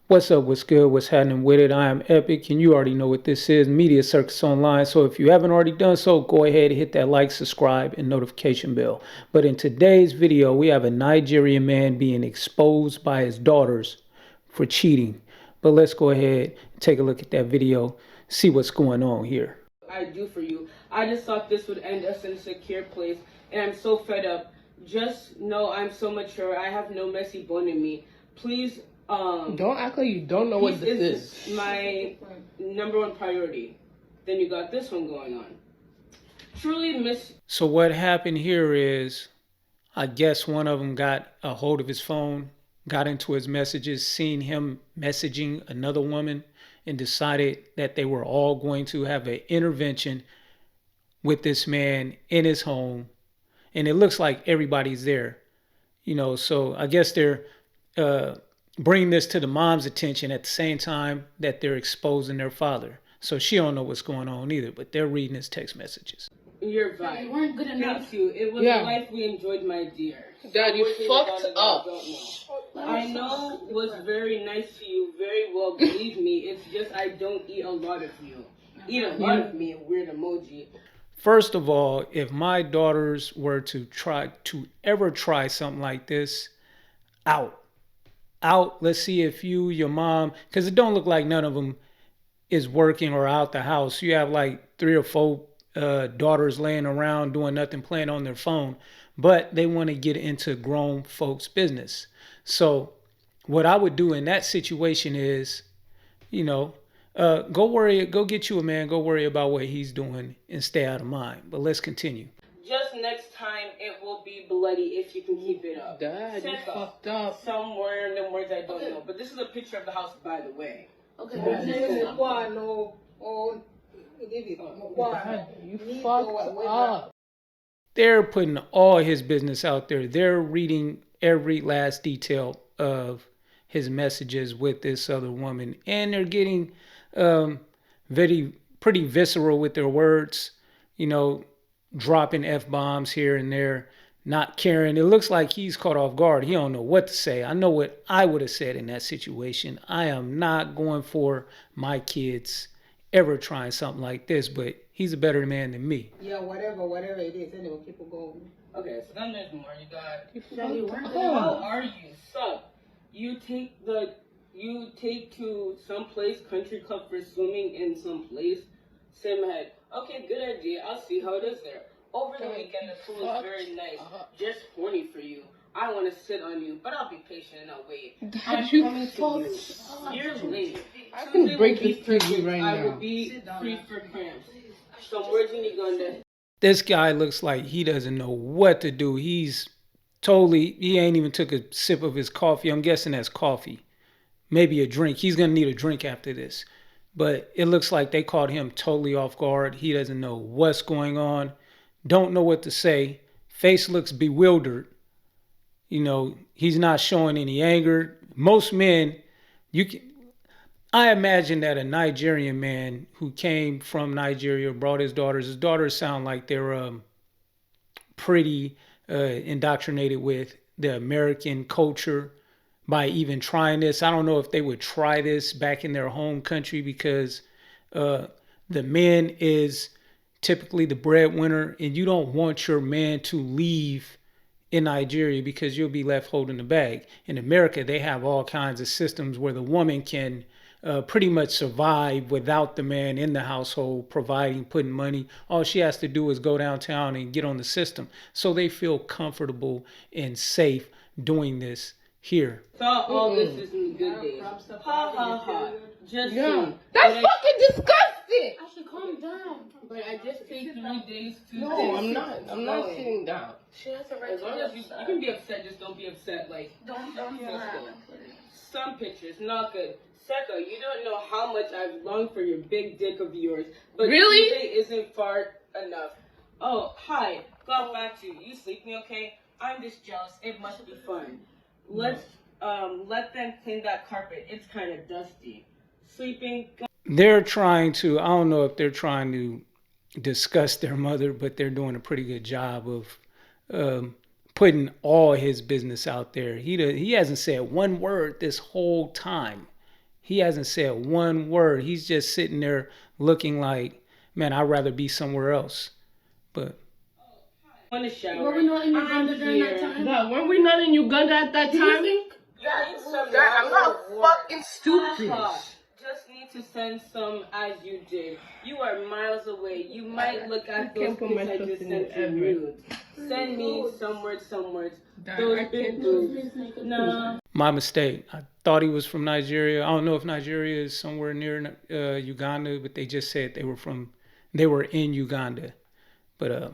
What's up? What's good? What's happening with it? I am Epic, and you already know what this is, Media Circus Online. So if you haven't already done so, go ahead and hit that like, subscribe, and notification bell. But in today's video, we have a Nigerian man being exposed by his daughters for cheating. But let's go ahead and take a look at that video, see what's going on here. I do for you. I just thought this would end us in a secure place, and I'm so fed up. Just know I'm so mature. I have no messy bone in me. Please, Don't act like you don't know what this is. My number one priority. Then you got this one going on. Truly miss. So what happened here is, I guess one of them got a hold of his phone, got into his messages, seen him messaging another woman, and decided that they were all going to have an intervention with this man in his home. And it looks like everybody's there, so I guess they're bringing this to the mom's attention at the same time that they're exposing their father. So she don't know what's going on either, but they're reading his text messages. Your vibe. You weren't good enough. Thank you. It was a life we enjoyed, my dear. Dad, you fucked up. I know was very nice to you, very well, believe me. It's just I don't eat a lot of you. Eat a lot of me, weird emoji. First of all, if my daughters were to ever try something like this, out. Let's see if your mom, because it don't look like none of them is working or out the house. You have like 3 or 4 daughters laying around doing nothing, playing on their phone, but they want to get into grown folks' business. So what I would do in that situation is, go get you a man, go worry about what he's doing and stay out of mind. But let's continue. Just next time it will be bloody if you can keep it up. Dad, you fucked up. Somewhere in the words I don't know. But this is a picture of the house, by the way. Okay. Dad, you fucked up. They're putting all his business out there. They're reading every last detail of his messages with this other woman, and they're getting pretty visceral with their words, dropping F-bombs here and there, not caring. It looks like he's caught off guard. He don't know what to say. I know what I would have said in that situation. I am not going for my kids ever trying something like this, but he's a better man than me. Yeah, whatever it is. Anyway, keep it going. Okay, so then there's more. You got. How are you? So, you take to some place, country club for swimming in some place. Same head. Okay, good idea. I'll see how it is there. Over the weekend, the pool is very nice. Just horny for you. I want to sit on you, but I'll be patient and I'll wait. Dad, you fucked up. You're late. I can break this TV right I will now. be free for cramps. Some words in Uganda. This guy looks like he doesn't know what to do. He ain't even took a sip of his coffee. I'm guessing that's coffee. Maybe a drink. He's going to need a drink after this. But it looks like they caught him totally off guard. He doesn't know what's going on. Don't know what to say. Face looks bewildered. He's not showing any anger. Most men, I imagine that a Nigerian man who came from Nigeria brought his daughters sound like they're pretty indoctrinated with the American culture by even trying this. I don't know if they would try this back in their home country because the man is typically the breadwinner, and you don't want your man to leave in Nigeria because you'll be left holding the bag. In America, they have all kinds of systems where the woman can pretty much survive without the man in the household providing, putting money. All she has to do is go downtown and get on the system. So they feel comfortable and safe doing this here. Thought all this is in the good days. Ha ha ha. Just That's fucking disgusting. I should calm down. But I just take 3 days to. No, I'm not. I'm not sitting down. She has a right. As long as you can be upset, just don't be upset. Like don't some pictures not good. Seka, you don't know how much I've longed for your big dick of yours, but really today isn't far enough. Oh, hi. Got back to you. You sleeping okay? I'm just jealous. It must be fun. Let's let them clean that carpet. It's kind of dusty. Sleeping. They're trying to. I don't know if they're trying to discuss their mother, but they're doing a pretty good job of putting all his business out there. He hasn't said one word this whole time. He hasn't said one word. He's just sitting there looking like, man, I'd rather be somewhere else. But On the shower. Were we not in Uganda during that time? No, were we not in Uganda at that time? I'm not fucking stupid. Just need to send some as you did. You are miles away. You might look at those pics I just sent you rude. Send me some words. Those big dudes. No. my mistake. I thought he was from Nigeria. I don't know if Nigeria is somewhere near Uganda, but they just said they were in Uganda. But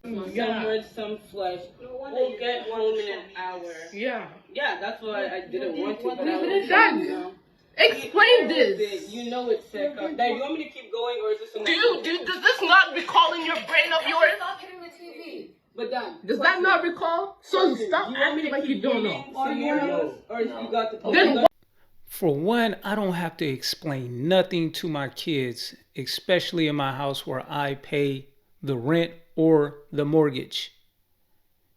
Some words, some flesh. We'll get home in an hour. Yeah. Yeah, that's why I didn't want to, but I What was is that? you know. Explain this. You know it's sick. Dad, you want me to keep going or is this enough? Does this not recall in your brain of yours? Stop hitting the TV. But Dad, Does that not recall? So stop acting like you don't know. Scenarios, or you got the Then for one, I don't have to explain nothing to my kids, especially in my house where I pay the rent or the mortgage.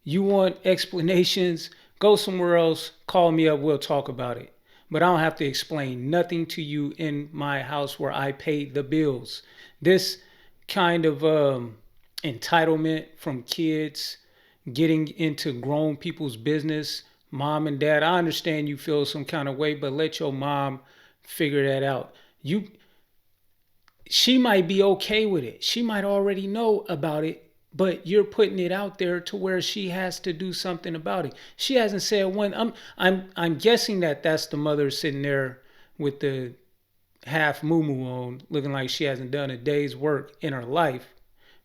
You want explanations? Go somewhere else, call me up, we'll talk about it. But I don't have to explain nothing to you in my house where I pay the bills. This kind of entitlement from kids getting into grown people's business, mom and dad, I understand you feel some kind of way, but let your mom figure that out. She might be okay with it. She might already know about it, but you're putting it out there to where she has to do something about it. She hasn't said one. I'm guessing that that's the mother sitting there with the half moo on, looking like she hasn't done a day's work in her life.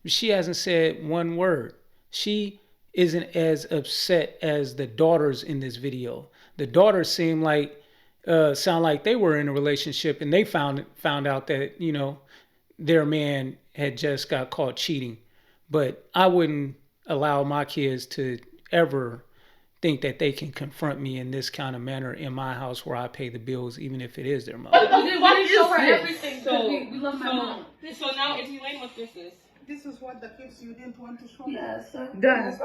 She hasn't said one word. She isn't as upset as the daughters in this video. The daughters sound like they were in a relationship and they found out that, you know, their man had just got caught cheating. But I wouldn't allow my kids to ever think that they can confront me in this kind of manner in my house where I pay the bills, even if it is their mother. What is show her this? everything. So we love my mom. So now explain what this is. This is what the kids you didn't want to show me. Yes, sir. Done.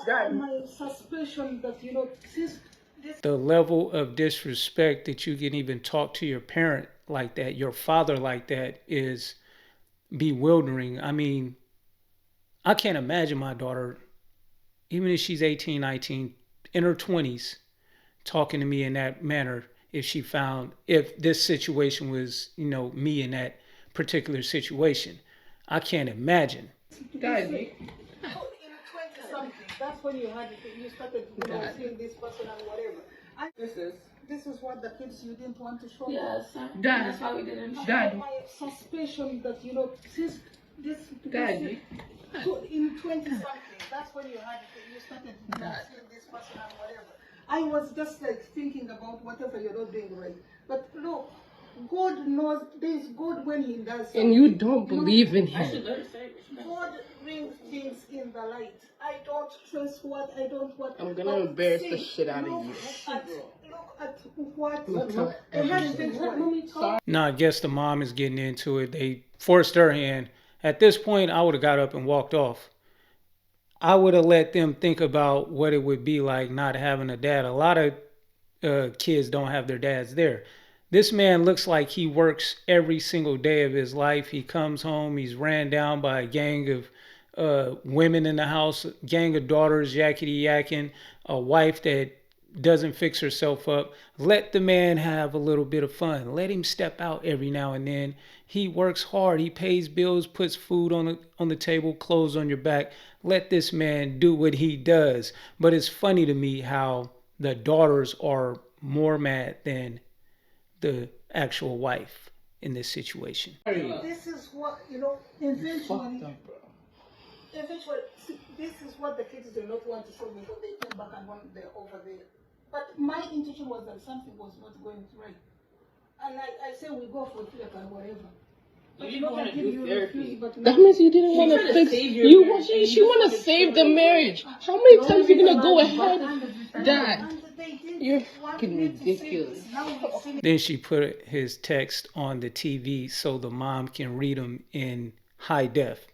Done. My suspicion that, you know, since this The level of disrespect that you can even talk to your parent like that, your father like that, is bewildering. I mean, I can't imagine my daughter, even if she's 18, 19, in her 20s, talking to me in that manner if this situation was, you know, me in that particular situation. I can't imagine. Dad. in 20-something, that's when you started, you know, seeing this person and whatever. This is what the kids you didn't want to show me. yes, sir. Dad. That's why we didn't show. Dad. My suspicion that, you know, since this Dad. so in 20-something, that's when you started, you know, seeing this person and whatever. I was just like thinking about whatever you're not doing right. But look, God knows there's God when He does something. And you don't believe in him. God brings things in the light. I don't trust what I don't want. I'm gonna But embarrass see, the shit out of you. Look at what. Look, Imagine what. Now, I guess the mom is getting into it. They forced her hand. At this point, I would have got up and walked off. I would have let them think about what it would be like not having a dad. A lot of kids don't have their dads there. This man looks like he works every single day of his life. He comes home, he's ran down by a gang of women in the house, a gang of daughters yakety yakking, a wife that doesn't fix herself up. Let the man have a little bit of fun. Let him step out every now and then. He works hard. He pays bills, puts food on the table, clothes on your back. Let this man do what he does. But it's funny to me how the daughters are more mad than the actual wife in this situation. This is what, you know, eventually, this is what the kids do not want to show me when they came back and when they're over there. But my intention was that something was not going right. And I say we go for therapy or whatever. But You not wanna until do you therapy. refuse, but That now- means you didn't want to fix. She want to save the marriage. How many times are you gonna go ahead, Dad? And they did You're want fucking me to say ridiculous. this. Now we've seen it. Then she put his text on the TV so the mom can read them in high def.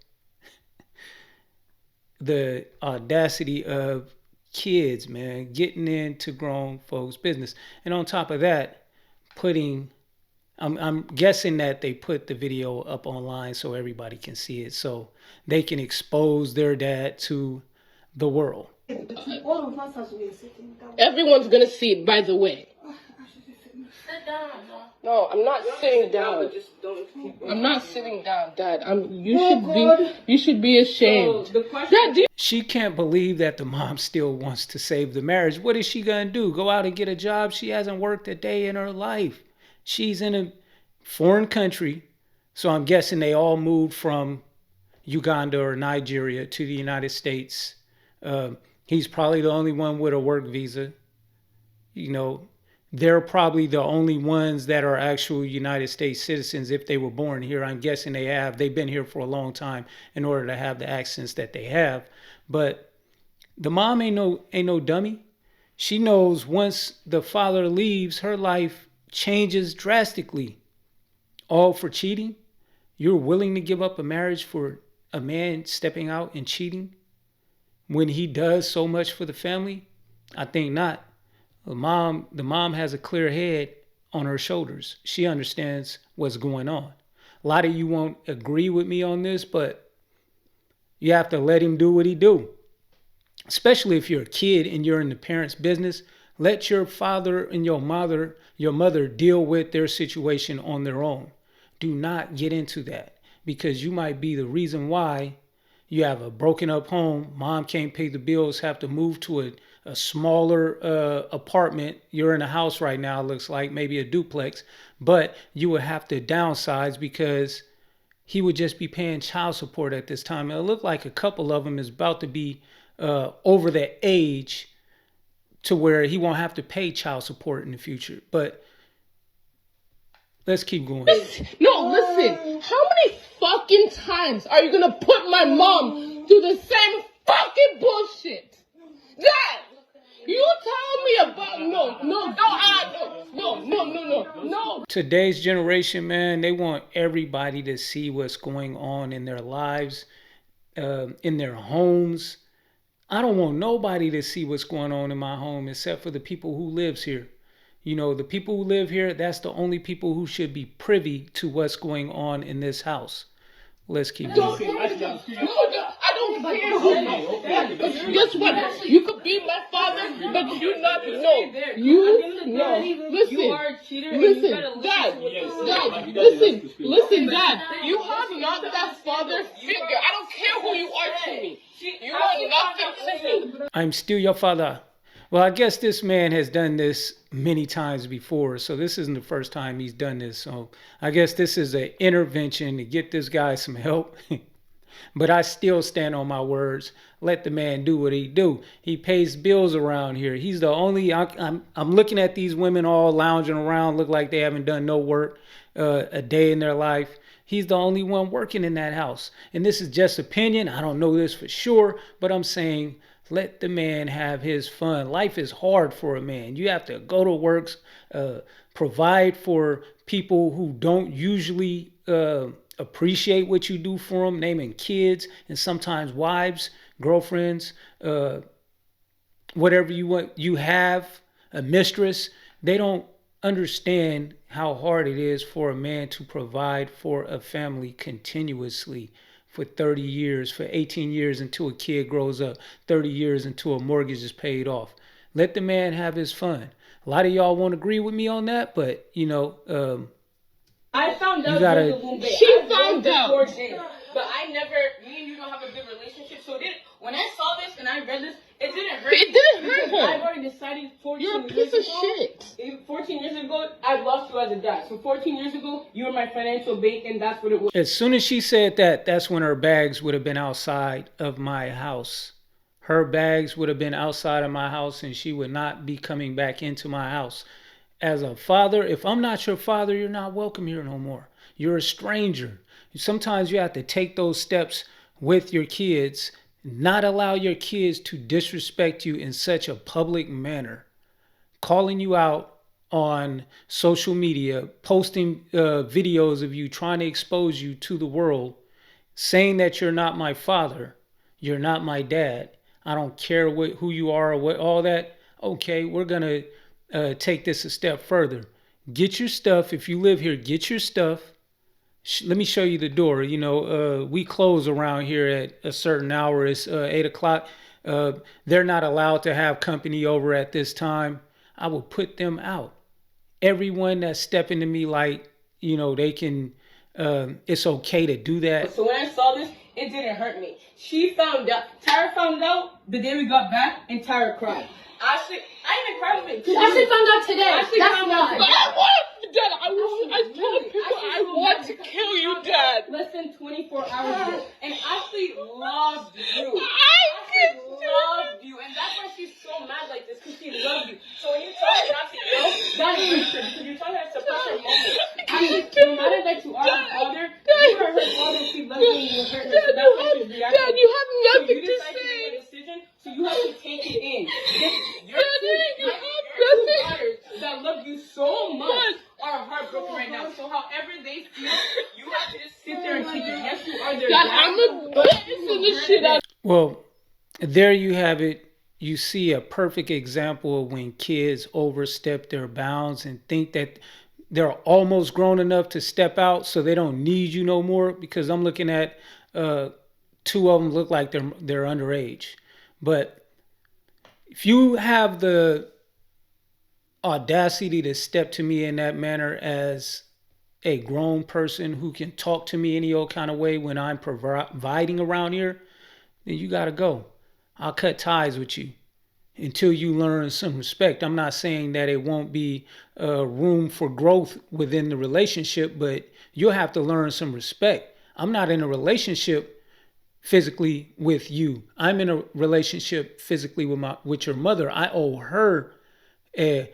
The audacity of kids, man, getting into grown folks' business. And on top of that, putting I'm guessing that they put the video up online so everybody can see it, so they can expose their dad to the world. All of us as we're sitting down. Everyone's gonna see it, by the way. Sit down. No, I'm not sitting down. Just don't keep. I'm not sitting down, Dad. You should be ashamed. So the question. Dad, do you She can't believe that the mom still wants to save the marriage. What is she gonna do? Go out and get a job? She hasn't worked a day in her life. She's in a foreign country, so I'm guessing they all moved from Uganda or Nigeria to the United States. He's probably the only one with a work visa. You know, they're probably the only ones that are actual United States citizens if they were born here. I'm guessing they have. They've been here for a long time in order to have the accents that they have. But the mom ain't no dummy. She knows once the father leaves, her life changes drastically. All for cheating? You're willing to give up a marriage for a man stepping out and cheating when he does so much for the family? I think not. The mom has a clear head on her shoulders. She understands what's going on. A lot of you won't agree with me on this, but you have to let him do what he do. Especially if you're a kid and you're in the parents' business, let your father and your mother deal with their situation on their own. Do not get into that, because you might be the reason why you have a broken up home. Mom can't pay the bills, have to move to a smaller apartment. You're in a house right now, looks like maybe a duplex, but you would have to downsize because he would just be paying child support at this time. And it looked like a couple of them is about to be over the age to where he won't have to pay child support in the future. But let's keep going. No, listen. How many fucking times are you gonna put my mom through the same fucking bullshit? Dad, you tell me about no. Today's generation, man, they want everybody to see what's going on in their lives, in their homes. I don't want nobody to see what's going on in my home except for the people who lives here. You know, the people who live here, that's the only people who should be privy to what's going on in this house. Let's keep going. I don't care who. Guess what? You could be my father, but you not. No, you no. Listen, You are a cheater. listen, Dad. listen, Dad. You have not that father figure. I don't care who you are to me. You are nothing to me. I'm still your father. Well, I guess this man has done this many times before, so this isn't the first time he's done this. So I guess this is an intervention to get this guy some help. But I still stand on my words. Let the man do what he do. He pays bills around here. He's the only. I'm looking at these women all lounging around, look like they haven't done no work a day in their life. He's the only one working in that house. And this is just opinion. I don't know this for sure, but I'm saying let the man have his fun. Life is hard for a man. You have to go to work, provide for people who don't usually appreciate what you do for them, naming kids and sometimes wives, girlfriends, whatever you want. You have a mistress. They don't understand how hard it is for a man to provide for a family continuously for 30 years, for 18 years until a kid grows up, 30 years until a mortgage is paid off. Let the man have his fun. A lot of y'all won't agree with me on that, but you know, I found out You gotta- during the womb babe. She I found broke the out. 4 days, but I never. Me and you don't have a good relationship, so when I saw this and I read this, it didn't hurt. It didn't hurt because her. I've already decided 14 You're a years piece of ago. shit. 14 years ago, I lost you as a dad. So 14 years ago, you were my financial bait, and that's what it was. as soon as she said that, that's when her bags would have been outside of my house. Her bags would have been outside of my house, and she would not be coming back into my house. As a father, if I'm not your father, you're not welcome here no more. You're a stranger. Sometimes you have to take those steps with your kids, not allow your kids to disrespect you in such a public manner, calling you out on social media, posting videos of you, trying to expose you to the world, saying that you're not my father, you're not my dad. I don't care who you are or what all that. Okay, we're gonna take this a step further. Get your stuff. If you live here, get your stuff. Let me show you the door. We close around here at a certain hour. It's 8 o'clock. They're not allowed to have company over at this time. I will put them out. Everyone that's stepping to me like, they can, it's okay to do that. So when I saw this, it didn't hurt me. She found out. Tyra found out the day we got back, and Tyra cried. Ashley, I even cried with it. Ashley found out today. Ashley That's found why. out. But I want, Dad. I told people I want to kill you, Dad. Less than 24 hours ago, and Ashley loved you. I Loved you, and that's why she's so mad like this, because she loved you. So when you tell her not to go, that hurts her, because you're telling her to suppress her moment. No matter that you are her father, you are her father. She loves you, and you hurt her. So that's why she's reacting. Dad, you have nothing so you to decide say. to make a decision, so you have to take it in. Your you have two nothing. daughters that love you so much are heartbroken right now. So however they feel, you have to just sit there and take it. Yes, you are their Dad, dad, I'm a pissing the shit out. Well, there you have it. You see a perfect example of when kids overstep their bounds and think that they're almost grown enough to step out so they don't need you no more, because I'm looking at two of them look like they're underage. But if you have the audacity to step to me in that manner as a grown person who can talk to me any old kind of way when I'm providing around here, then you got to go. I'll cut ties with you until you learn some respect. I'm not saying that it won't be room for growth within the relationship, but you'll have to learn some respect. I'm not in a relationship physically with you. I'm in a relationship physically with your mother. I owe her a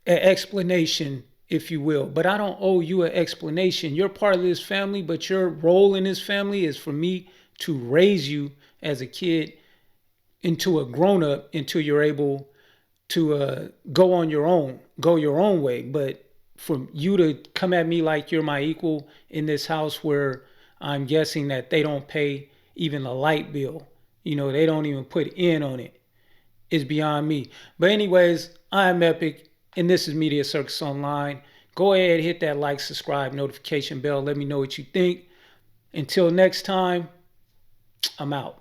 explanation, if you will, but I don't owe you an explanation. You're part of this family, but your role in this family is for me to raise you as a kid into a grown-up until you're able to go your own way. But for you to come at me like you're my equal in this house where I'm guessing that they don't pay even a light bill, they don't even put in on it, is beyond me. But anyways, I'm Epic, and this is Media Circus Online. Go ahead, hit that like, subscribe, notification bell. Let me know what you think. Until next time, I'm out.